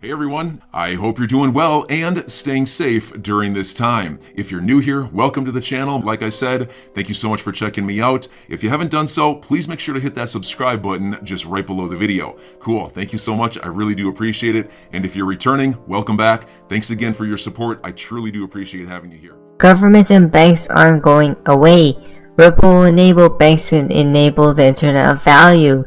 Hey everyone, I hope you're doing well and staying safe during this time. If you're new here, welcome to the channel. Like I said, thank you so much for checking me out. If you haven't done so, please make sure to hit that subscribe button just right below the video. Cool, thank you so much. I really do appreciate it. And if you're returning, welcome back. Thanks again for your support. I truly do appreciate having you here. Governments and banks aren't going away. Ripple will enable banks to enable the Internet of Value.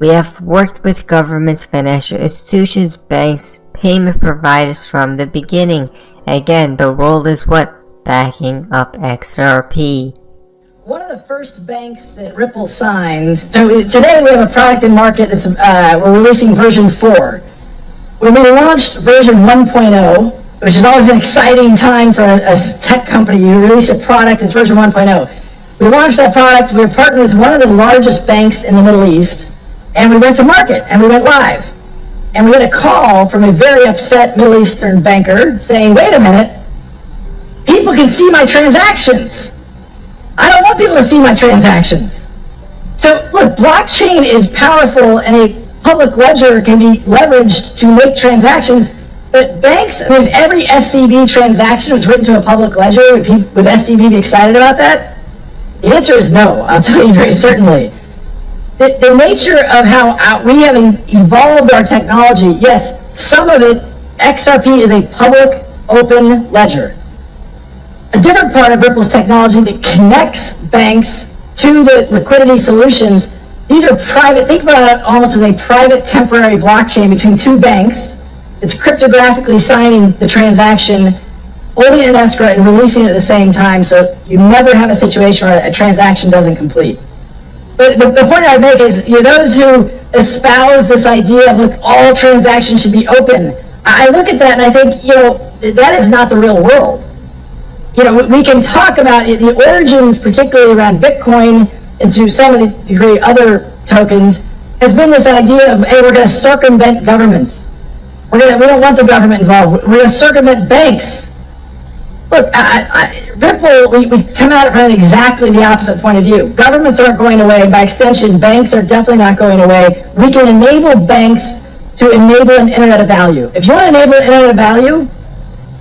We have worked with governments, financial institutions, banks, payment providers from the beginning. Again, the world is what? Backing up XRP. One of the first banks that Ripple signed, so today we have a product in market that's, we're releasing version 4. When we launched version 1.0, which is always an exciting time for a tech company, you release a product, it's version 1.0. We launched that product, we were partnered with one of the largest banks in the Middle East, and we went to market, and we went live. And we had a call from a very upset Middle Eastern banker saying, wait a minute, people can see my transactions. I don't want people to see my transactions. So look, blockchain is powerful and a public ledger can be leveraged to make transactions, but banks, I mean, if every SCB transaction was written to a public ledger, would SCB be excited about that? The answer is no, I'll tell you very certainly. The nature of how we have evolved our technology, yes, some of it, XRP is a public open ledger. A different part of Ripple's technology that connects banks to the liquidity solutions, these are private, think about it almost as a private temporary blockchain between two banks. It's cryptographically signing the transaction, holding it in escrow and releasing it at the same time, so you never have a situation where a transaction doesn't complete. But the point I make is, those who espouse this idea of, look, all transactions should be open. I look at that and I think, that is not the real world. We can talk about the origins, particularly around Bitcoin, and to some degree other tokens, has been this idea of, hey, we're going to circumvent governments. We don't want the government involved. We're going to circumvent banks. Look, Ripple, we come at it from exactly the opposite point of view. Governments aren't going away. By extension, banks are definitely not going away. We can enable banks to enable an Internet of Value. If you want to enable an Internet of Value,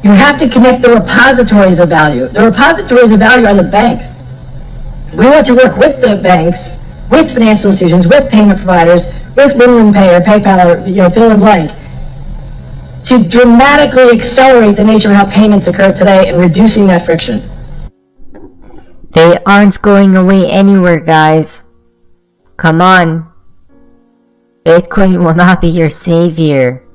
you have to connect the repositories of value. The repositories of value are the banks. We want to work with the banks, with financial institutions, with payment providers, with Winland Pay or PayPal or fill in blank, to dramatically accelerate the nature of how payments occur today and reducing that friction. They aren't going away anywhere, guys. Come on. Bitcoin will not be your savior.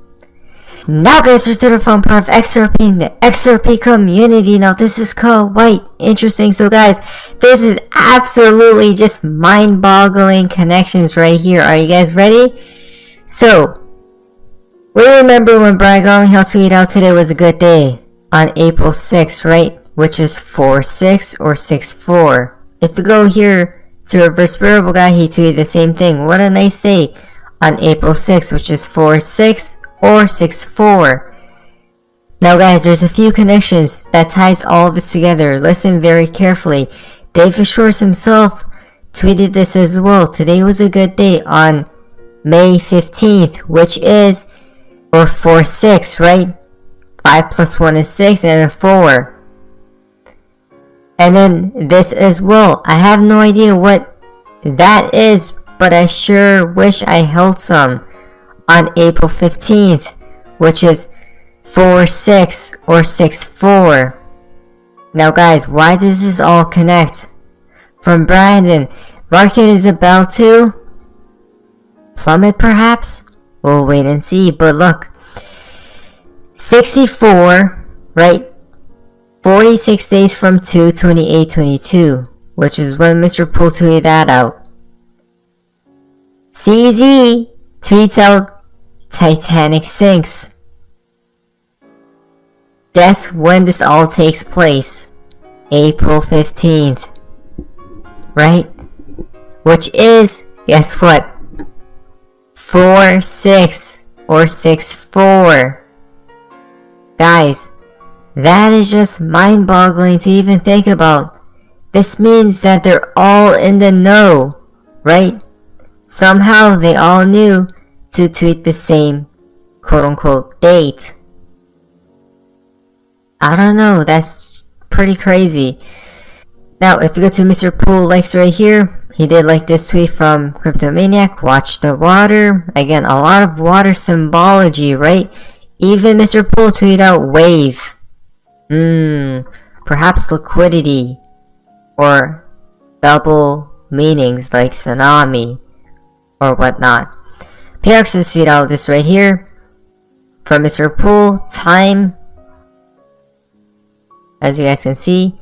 Now, guys, there's the fun part of XRP and the XRP community. Now, this is quite interesting. So, guys, this is absolutely just mind-boggling connections right here. Are you guys ready? So, we remember when Brian Garlinghouse tweeted out today was a good day on April 6th, right? Which is 4-6 or 6-4. If we go here to Reverse Variable Guy, he tweeted the same thing. What a nice day on April 6th, which is 4-6 or 6-4. Now, guys, there's a few connections that ties all of this together. Listen very carefully. David Shores himself tweeted this as well. Today was a good day on May 15th, which is or 4-6, right? 5 plus 1 is 6 and then 4. And then this as well. I have no idea what that is, but I sure wish I held some on April 15th, which is 4-6 or 6-4. Now, guys, why does this all connect? From Brandon, market is about to plummet, perhaps? We'll wait and see, but look, 64, right? 46 days from 2/28/22, which is when Mr. Poole tweeted that out. CZ tweets out Titanic sinks. Guess when this all takes place? April 15th, right? Which is, guess what? 4-6 or 6-4. Guys, that is just mind-boggling to even think about. This means that they're all in the know, right? Somehow they all knew to tweet the same quote-unquote date. I don't know, that's pretty crazy. Now, if you go to Mr. Pool Likes right here, he did like this tweet from Cryptomaniac, watch the water. Again, a lot of water symbology, right? Even Mr. Pool tweeted out wave. Perhaps liquidity. Or double meanings like tsunami. Or whatnot. PRX has tweeted out this right here. From Mr. Pool, time. As you guys can see.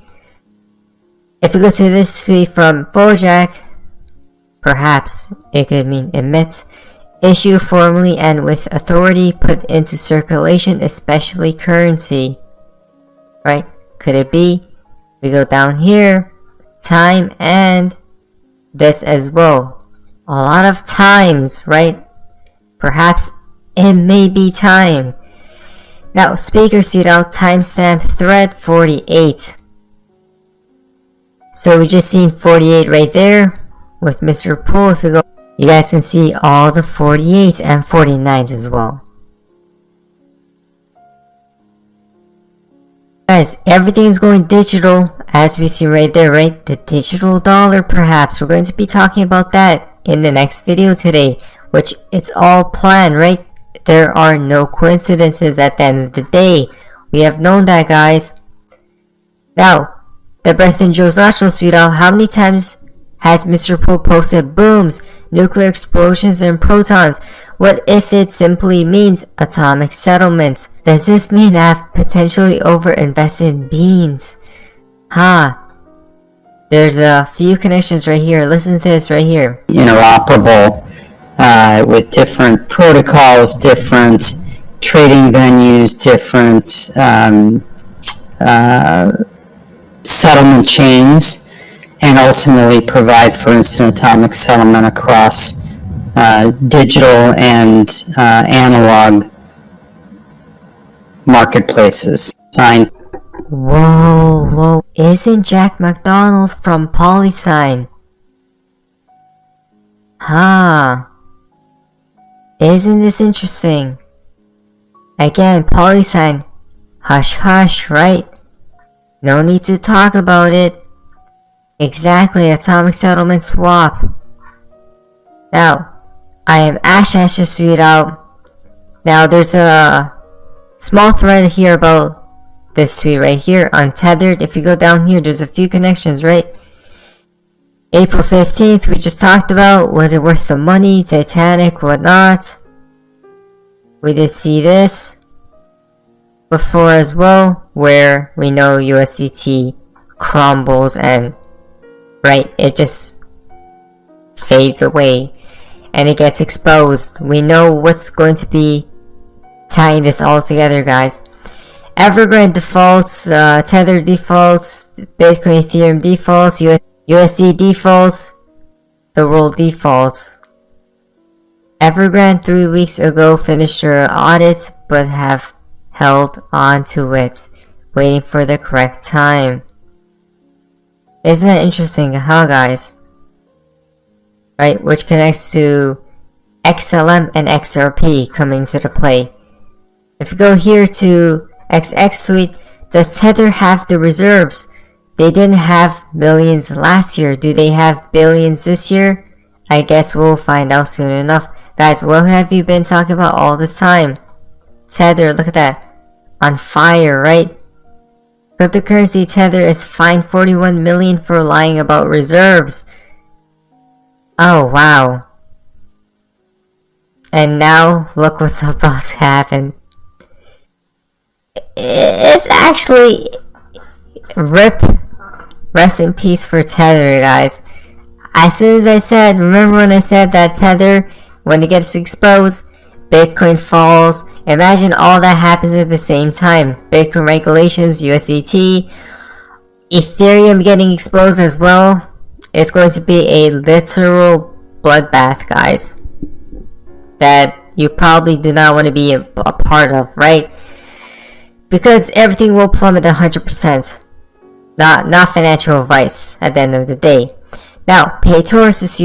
If we go to this tweet from Bojack, perhaps it could mean emit, issue formally and with authority, put into circulation, especially currency. Right? Could it be? We go down here, time, and this as well. A lot of times, right? Perhaps it may be time. Now, speaker suit out timestamp thread 48. So we just seen 48 right there with Mr. Pool. If you go, you guys can see all the 48s and 49s as well. Guys, everything's going digital as we see right there, right? The digital dollar perhaps. We're going to be talking about that in the next video today, which it's all planned, right? There are no coincidences at the end of the day. We have known that, guys. Now, the Breath and Joe's Natural suit out. How many times has Mr. Pool posted booms, nuclear explosions, and protons? What if it simply means atomic settlements? Does this mean I've potentially over-invested in beans? There's a few connections right here. Listen to this right here. Interoperable with different protocols, different trading venues, different settlement chains, and ultimately provide for instant atomic settlement across digital and analog marketplaces. Signed. Whoa, isn't Jack McDonald from PolySign? Isn't this interesting? Again, PolySign, hush hush, right? No need to talk about it. Exactly, atomic settlement swap. Now, I am Ash just tweet out. Now, there's a small thread here about this tweet right here, untethered. If you go down here, there's a few connections, right? April 15th, we just talked about, was it worth the money, Titanic, whatnot. We did see this before as well, where we know USDT crumbles and, right, it just fades away and it gets exposed. We know what's going to be tying this all together, guys. Evergrande defaults, Tether defaults, Bitcoin Ethereum defaults, USD defaults, the world defaults. Evergrande 3 weeks ago finished their audit but have held on to it, waiting for the correct time. Isn't that interesting, huh, guys? Right, which connects to XLM and XRP coming to the play. If you go here to XX Suite, does Tether have the reserves? They didn't have millions last year. Do they have billions this year? I guess we'll find out soon enough. Guys, what have you been talking about all this time? Tether, look at that. On fire, right? Cryptocurrency Tether is fined 41 million for lying about reserves. Oh, wow. And now, look what's about to happen. It's actually rest in peace for Tether, guys. As soon as I said, remember when I said that Tether, when it gets exposed, Bitcoin falls. Imagine all that happens at the same time. Bitcoin regulations, USDT, Ethereum getting exposed as well. It's going to be a literal bloodbath, guys, that you probably do not want to be a part of, right? Because everything will plummet 100%. Not financial advice at the end of the day. Now, PayTorus is,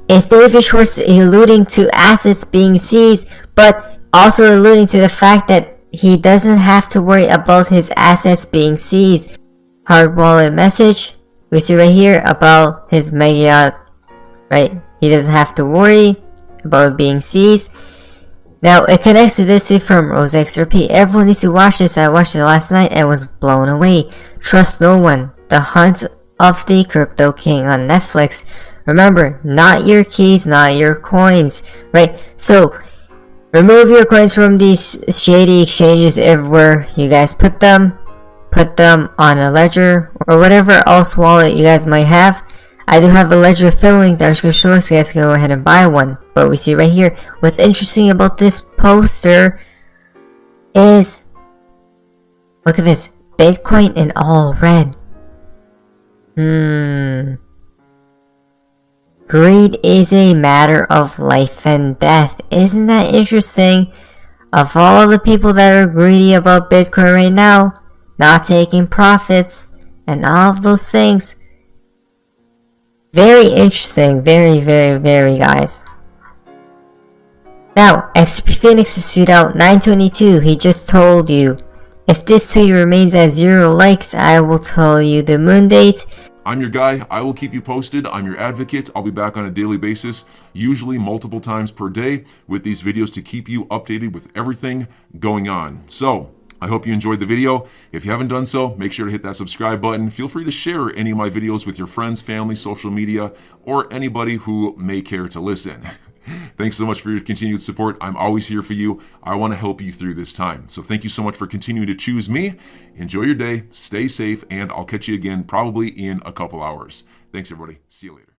is David Schwartz alluding to assets being seized, but also alluding to the fact that he doesn't have to worry about his assets being seized. Hard wallet message, we see right here about his mega yacht, right? He doesn't have to worry about it being seized. Now, it connects to this tweet from Rose XRP. Everyone needs to watch this. I watched it last night and was blown away. Trust no one. The Hunt of the Crypto King on Netflix. Remember, not your keys, not your coins, right? So, remove your coins from these shady exchanges everywhere you guys put them. Put them on a ledger or whatever else wallet you guys might have. I do have a ledger affiliate link down in the description below, so you guys can go ahead and buy one. But we see right here, what's interesting about this poster is, look at this, Bitcoin in all red. Greed is a matter of life and death. Isn't that interesting? Of all the people that are greedy about Bitcoin right now, not taking profits, and all of those things. Very interesting. Very, very, guys. Now, XRP Phoenix is tweet out 922. He just told you, if this tweet remains at 0 likes, I will tell you the moon date. I'm your guy. I will keep you posted. I'm your advocate. I'll be back on a daily basis, usually multiple times per day, with these videos to keep you updated with everything going on. So, I hope you enjoyed the video. If you haven't done so, make sure to hit that subscribe button. Feel free to share any of my videos with your friends, family, social media, or anybody who may care to listen. Thanks so much for your continued support. I'm always here for you. I want to help you through this time. So thank you so much for continuing to choose me. Enjoy your day, stay safe, and I'll catch you again probably in a couple hours. Thanks, everybody. See you later.